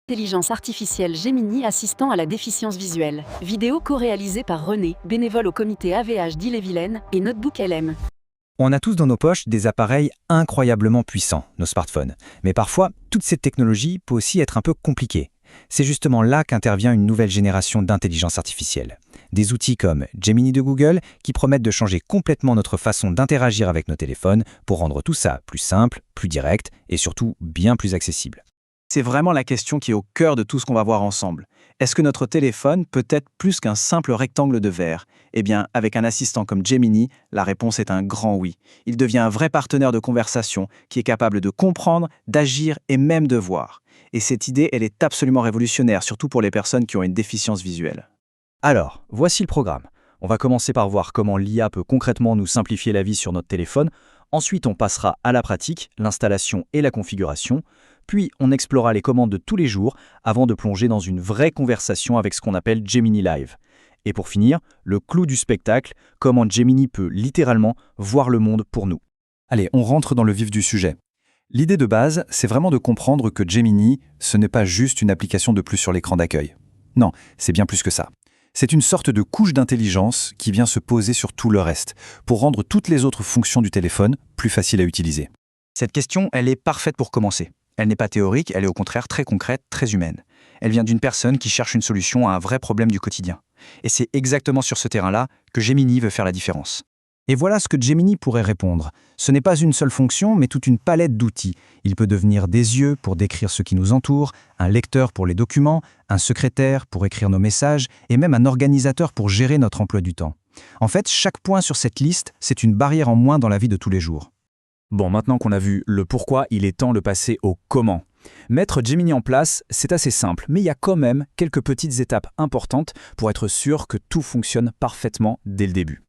Intelligence artificielle Gemini assistant à la déficience visuelle. Vidéo co-réalisée par René, bénévole au comité AVH d'Ille-et-Vilaine, et Notebook LM. On a tous dans nos poches des appareils incroyablement puissants, nos smartphones. Mais parfois, toute cette technologie peut aussi être un peu compliquée. C'est justement là qu'intervient une nouvelle génération d'intelligence artificielle. Des outils comme Gemini de Google qui promettent de changer complètement notre façon d'interagir avec nos téléphones pour rendre tout ça plus simple, plus direct et surtout bien plus accessible. C'est vraiment la question qui est au cœur de tout ce qu'on va voir ensemble. Est-ce que notre téléphone peut être plus qu'un simple rectangle de verre ? Eh bien, avec un assistant comme Gemini, la réponse est un grand oui. Il devient un vrai partenaire de conversation qui est capable de comprendre, d'agir et même de voir. Et cette idée, elle est absolument révolutionnaire, surtout pour les personnes qui ont une déficience visuelle. Alors, voici le programme. On va commencer par voir comment l'IA peut concrètement nous simplifier la vie sur notre téléphone. Ensuite, on passera à la pratique, l'installation et la configuration. Puis, on explorera les commandes de tous les jours avant de plonger dans une vraie conversation avec ce qu'on appelle Gemini Live. Et pour finir, le clou du spectacle, comment Gemini peut littéralement voir le monde pour nous. Allez, on rentre dans le vif du sujet. L'idée de base, c'est vraiment de comprendre que Gemini, ce n'est pas juste une application de plus sur l'écran d'accueil. Non, c'est bien plus que ça. C'est une sorte de couche d'intelligence qui vient se poser sur tout le reste, pour rendre toutes les autres fonctions du téléphone plus faciles à utiliser. Cette question, elle est parfaite pour commencer. Elle n'est pas théorique, elle est au contraire très concrète, très humaine. Elle vient d'une personne qui cherche une solution à un vrai problème du quotidien. Et c'est exactement sur ce terrain-là que Gemini veut faire la différence. Et voilà ce que Gemini pourrait répondre. Ce n'est pas une seule fonction, mais toute une palette d'outils. Il peut devenir des yeux pour décrire ce qui nous entoure, un lecteur pour les documents, un secrétaire pour écrire nos messages, et même un organisateur pour gérer notre emploi du temps. En fait, chaque point sur cette liste, c'est une barrière en moins dans la vie de tous les jours. Bon, maintenant qu'on a vu le pourquoi, il est temps de passer au comment. Mettre Gemini en place, c'est assez simple, mais il y a quand même quelques petites étapes importantes pour être sûr que tout fonctionne parfaitement dès le début.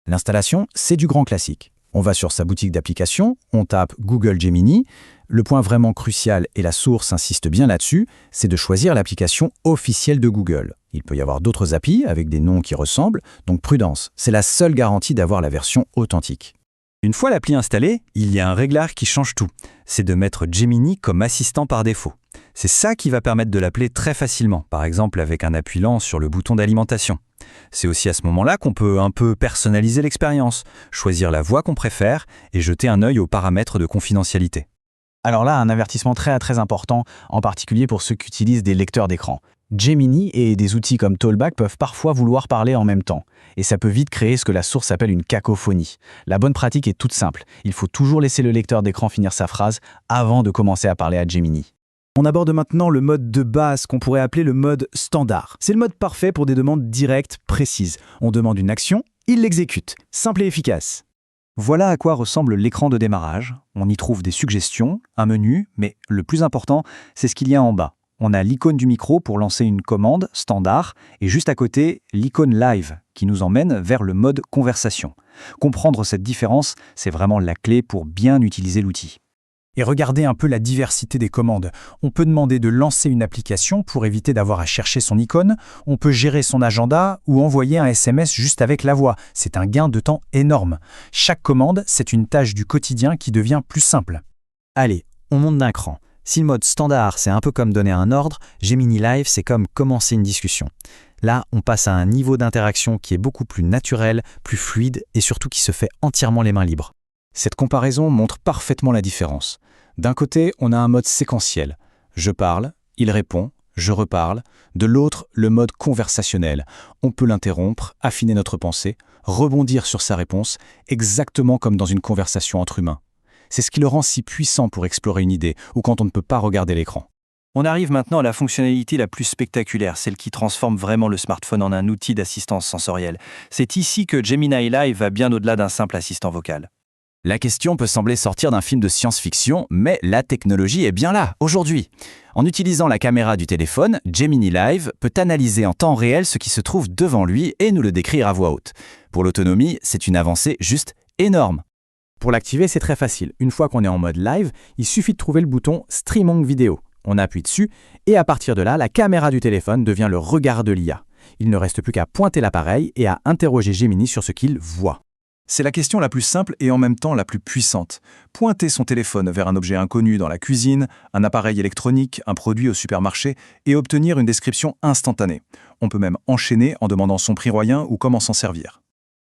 L'installation, c'est du grand classique. On va sur sa boutique d'applications, on tape Google Gemini. Le point vraiment crucial, et la source insiste bien là-dessus, c'est de choisir l'application officielle de Google. Il peut y avoir d'autres applis avec des noms qui ressemblent, donc prudence, c'est la seule garantie d'avoir la version authentique. Une fois l'appli installée, il y a un réglage qui change tout. C'est de mettre Gemini comme assistant par défaut. C'est ça qui va permettre de l'appeler très facilement, par exemple avec un appui lent sur le bouton d'alimentation. C'est aussi à ce moment-là qu'on peut un peu personnaliser l'expérience, choisir la voix qu'on préfère et jeter un œil aux paramètres de confidentialité. Alors là, un avertissement très important, en particulier pour ceux qui utilisent des lecteurs d'écran. Gemini et des outils comme Talkback peuvent parfois vouloir parler en même temps. Et ça peut vite créer ce que la source appelle une cacophonie. La bonne pratique est toute simple. Il faut toujours laisser le lecteur d'écran finir sa phrase avant de commencer à parler à Gemini. On aborde maintenant le mode de base qu'on pourrait appeler le mode standard. C'est le mode parfait pour des demandes directes, précises. On demande une action, il l'exécute. Simple et efficace. Voilà à quoi ressemble l'écran de démarrage. On y trouve des suggestions, un menu, mais le plus important, c'est ce qu'il y a en bas. On a l'icône du micro pour lancer une commande standard et juste à côté, l'icône live qui nous emmène vers le mode conversation. Comprendre cette différence, c'est vraiment la clé pour bien utiliser l'outil. Et regardez un peu la diversité des commandes. On peut demander de lancer une application pour éviter d'avoir à chercher son icône. On peut gérer son agenda ou envoyer un SMS juste avec la voix. C'est un gain de temps énorme. Chaque commande, c'est une tâche du quotidien qui devient plus simple. Allez, on monte d'un cran. Si le mode standard, c'est un peu comme donner un ordre, Gemini Live, c'est comme commencer une discussion. Là, on passe à un niveau d'interaction qui est beaucoup plus naturel, plus fluide et surtout qui se fait entièrement les mains libres. Cette comparaison montre parfaitement la différence. D'un côté, on a un mode séquentiel. Je parle, il répond, je reparle. De l'autre, le mode conversationnel. On peut l'interrompre, affiner notre pensée, rebondir sur sa réponse, exactement comme dans une conversation entre humains. C'est ce qui le rend si puissant pour explorer une idée ou quand on ne peut pas regarder l'écran. On arrive maintenant à la fonctionnalité la plus spectaculaire, celle qui transforme vraiment le smartphone en un outil d'assistance sensorielle. C'est ici que Gemini Live va bien au-delà d'un simple assistant vocal. La question peut sembler sortir d'un film de science-fiction, mais la technologie est bien là, aujourd'hui. En utilisant la caméra du téléphone, Gemini Live peut analyser en temps réel ce qui se trouve devant lui et nous le décrire à voix haute. Pour l'autonomie, c'est une avancée juste énorme. Pour l'activer, c'est très facile. Une fois qu'on est en mode live, il suffit de trouver le bouton Streaming Vidéo. On appuie dessus et à partir de là, la caméra du téléphone devient le regard de l'IA. Il ne reste plus qu'à pointer l'appareil et à interroger Gemini sur ce qu'il voit. C'est la question la plus simple et en même temps la plus puissante. Pointer son téléphone vers un objet inconnu dans la cuisine, un appareil électronique, un produit au supermarché et obtenir une description instantanée. On peut même enchaîner en demandant son prix moyen ou comment s'en servir.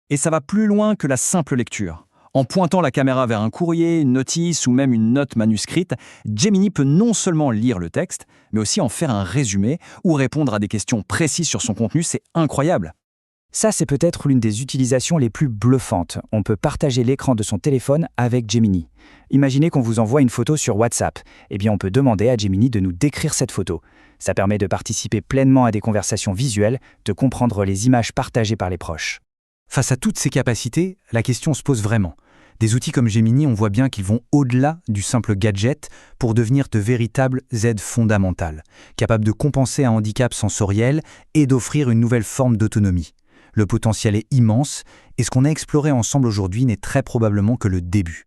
Et ça va plus loin que la simple lecture. En pointant la caméra vers un courrier, une notice ou même une note manuscrite, Gemini peut non seulement lire le texte, mais aussi en faire un résumé ou répondre à des questions précises sur son contenu. C'est incroyable. Ça, c'est peut-être l'une des utilisations les plus bluffantes. On peut partager l'écran de son téléphone avec Gemini. Imaginez qu'on vous envoie une photo sur WhatsApp. Eh bien, on peut demander à Gemini de nous décrire cette photo. Ça permet de participer pleinement à des conversations visuelles, de comprendre les images partagées par les proches. Face à toutes ces capacités, la question se pose vraiment. Des outils comme Gemini, on voit bien qu'ils vont au-delà du simple gadget pour devenir de véritables aides fondamentales, capables de compenser un handicap sensoriel et d'offrir une nouvelle forme d'autonomie. Le potentiel est immense et ce qu'on a exploré ensemble aujourd'hui n'est très probablement que le début.